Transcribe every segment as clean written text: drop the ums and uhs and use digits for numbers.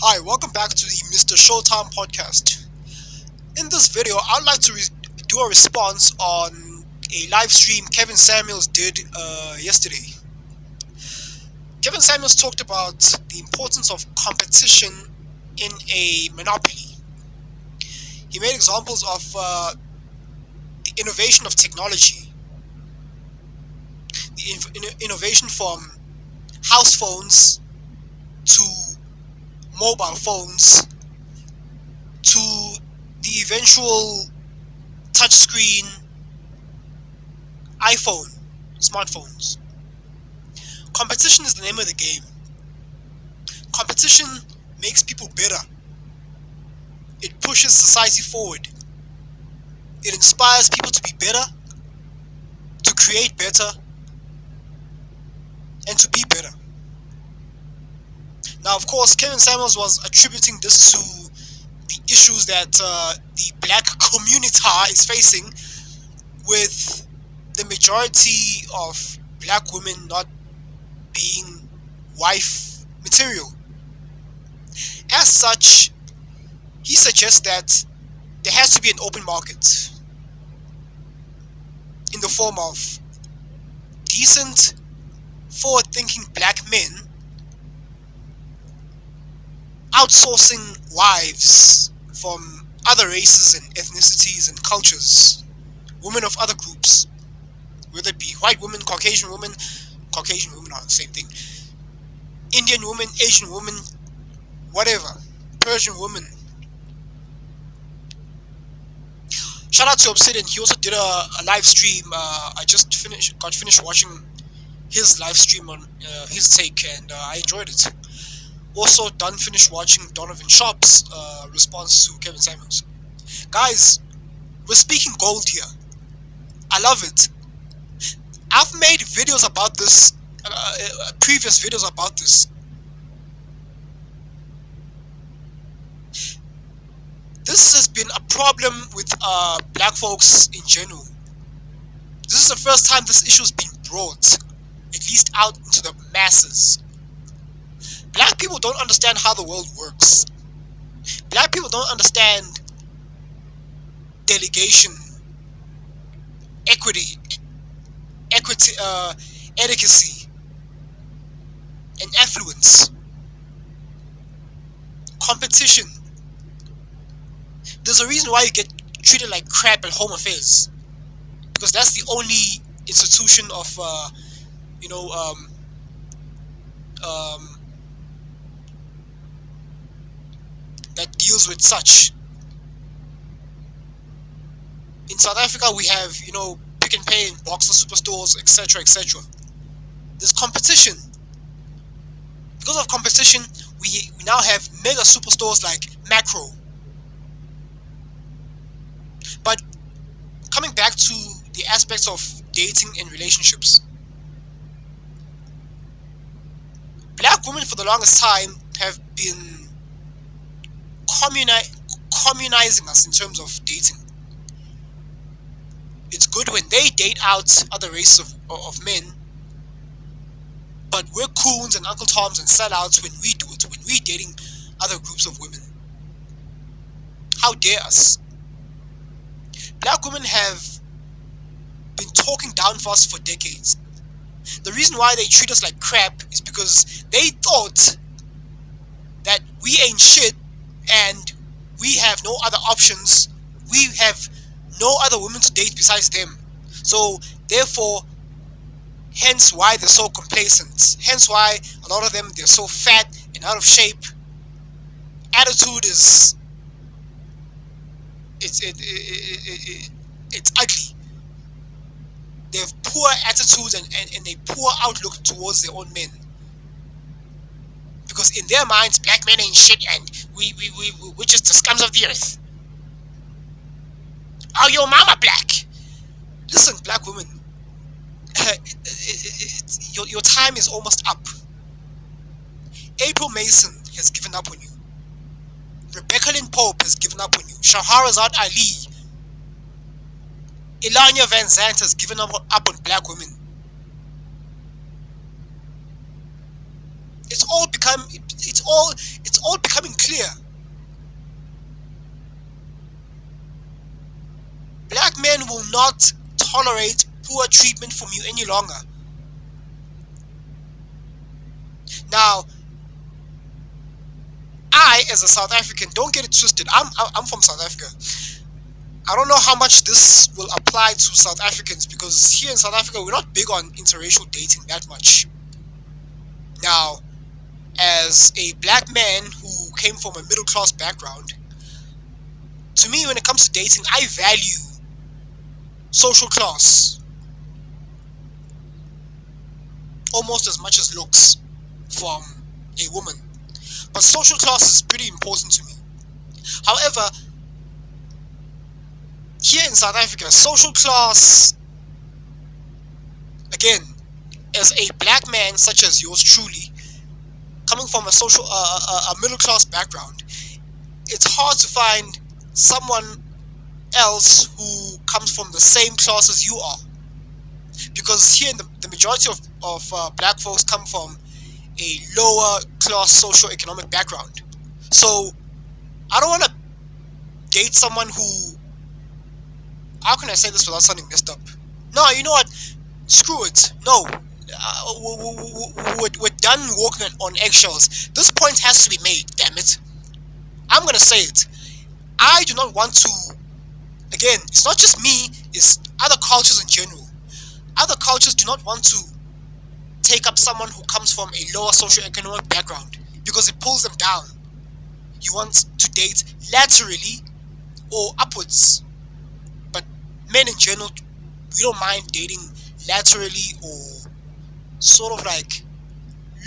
Hi, welcome back to the MrShowtym podcast. In this video, I'd like to do a response on a live stream Kevin Samuels did yesterday. Kevin Samuels talked about the importance of competition in a monopoly. He made examples of the innovation of technology, the innovation from house phones to mobile phones to the eventual touchscreen iPhone smartphones. Competition is the name of the game. Competition makes people better. It pushes society forward. It inspires people to be better, to create better, and to be better. Now, of course, Kevin Samuels was attributing this to the issues that the black community is facing with the majority of black women not being wife material. As such, he suggests that there has to be an open market in the form of decent, forward-thinking black men outsourcing wives from other races and ethnicities and cultures, women of other groups, whether it be white women, Caucasian women are the same thing, Indian women, Asian women, whatever, Persian women. Shout out to Obsidian. He also did a live stream. I just got finished watching his live stream on his take, and I enjoyed it. Also, finished watching Donovan Sharp's response to Kevin Samuels. Guys, we're speaking gold here. I love it. I've made videos about this, previous videos about this. This has been a problem with black folks in general. This is the first time this issue has been brought, at least out into the masses. Black people don't understand how the world works. Black people don't understand delegation, equity, adequacy, and affluence, competition. There's a reason why you get treated like crap at Home Affairs, because that's the only institution of, you know, that deals with such. In South Africa, we have, Pick and Pay and Boxer superstores, etc., etc. There's competition. Because of competition, we now have mega superstores like Macro. But coming back to the aspects of dating and relationships, black women for the longest time have been communizing us in terms of dating. It's good when they date out other races of men, but we're coons and Uncle Toms and sellouts when we do it, when we're dating other groups of women. How dare us? Black women have been talking down for us for decades. The reason why they treat us like crap is because they thought that we ain't shit and we have no other options. We have no other women to date besides them. So, therefore, hence why they're so complacent. Hence why a lot of them, they're so fat and out of shape. Attitude is... It's ugly. They have poor attitudes and a poor outlook towards their own men. Because in their minds, black men ain't shit and we're just the scums of the earth. Oh, your mama black. Listen, black women, your time is almost up. April Mason has given up on you. Rebecca Lynn Pope has given up on you. Shahrazad Ali, Elanya Van Zandt has given up on black women. It's all because it's all becoming clear. Black men will not tolerate poor treatment from you any longer. Now, I, as a South African, don't get it twisted. I'm from South Africa. I don't know how much this will apply to South Africans, because here in South Africa we're not big on interracial dating that much. Now, as a black man who came from a middle class background, to me, when it comes to dating, I value social class almost as much as looks from a woman. But social class is pretty important to me. However, here in South Africa, social class, again, as a black man such as yours truly, coming from a middle class background, it's hard to find someone else who comes from the same class as you are, because here in the majority of black folks come from a lower class socio-economic background. So I don't want to date someone who, how can I say this without sounding messed up? No, you know what? Screw it. No. We're done walking on eggshells. This point has to be made, damn it. I'm gonna say it. I do not want to, again, it's not just me, it's other cultures in general. Other cultures do not want to take up someone who comes from a lower socioeconomic background, because it pulls them down. You want to date laterally or upwards. But men in general, we don't mind dating laterally or sort of like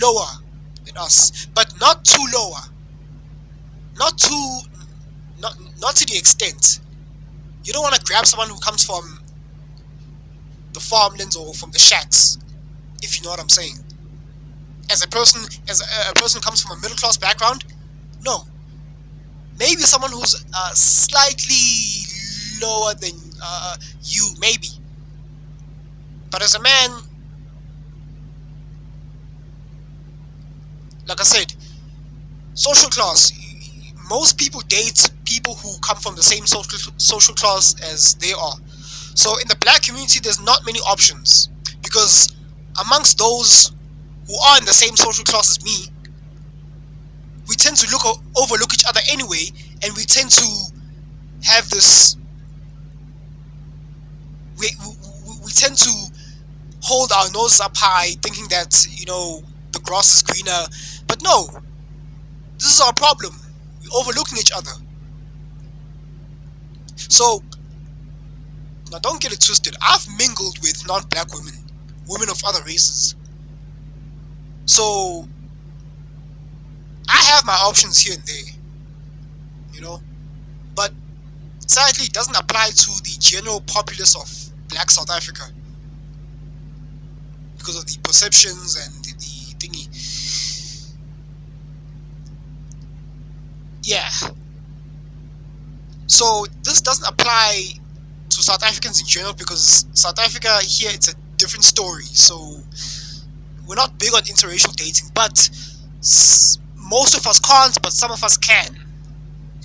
lower than us, but not too lower. Not to the extent. You don't want to grab someone who comes from the farmlands or from the shacks, if you know what I'm saying. As a person who comes from a middle class background, no. Maybe someone who's slightly lower than you, maybe. But as a man, like I said, social class. Most people date people who come from the same social class as they are. So in the black community, there's not many options, because amongst those who are in the same social class as me, we tend to overlook each other anyway, and we tend to have this. We tend to hold our noses up high, thinking that the grass is greener. But no, this is our problem. We're overlooking each other. So now, don't get it twisted. I've mingled with non-black women, women of other races. So I have my options here and there, but sadly it doesn't apply to the general populace of black South Africa, because of the perceptions and the thingy. Yeah. So this doesn't apply to South Africans in general, because South Africa here, it's a different story. So we're not big on interracial dating, but most of us can't, but some of us can.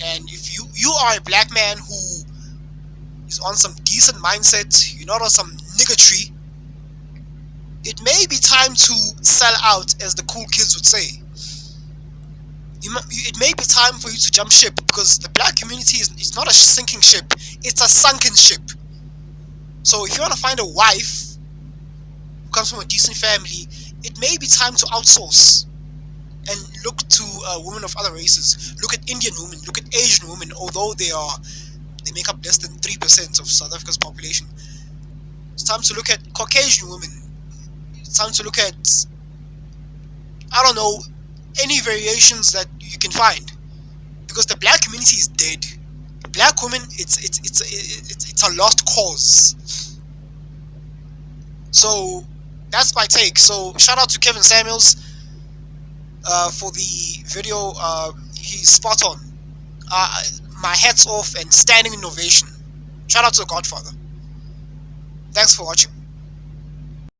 And if you are a black man who is on some decent mindset, you're not on some niggatry, it may be time to sell out, as the cool kids would say. It may be time for you to jump ship, because the black community is not a sinking ship, it's a sunken ship. So if you want to find a wife who comes from a decent family, it may be time to outsource and look to women of other races. Look at Indian women, look at Asian women, although they make up less than 3% of South Africa's population. It's time to look at Caucasian women. It's time to look at, I don't know, any variations that you can find, because the black community is dead. Black women, it's a lost cause. So that's my take. So shout out to Kevin Samuels for the video. He's spot on. My hat's off and standing ovation. Shout out to the Godfather. Thanks for watching.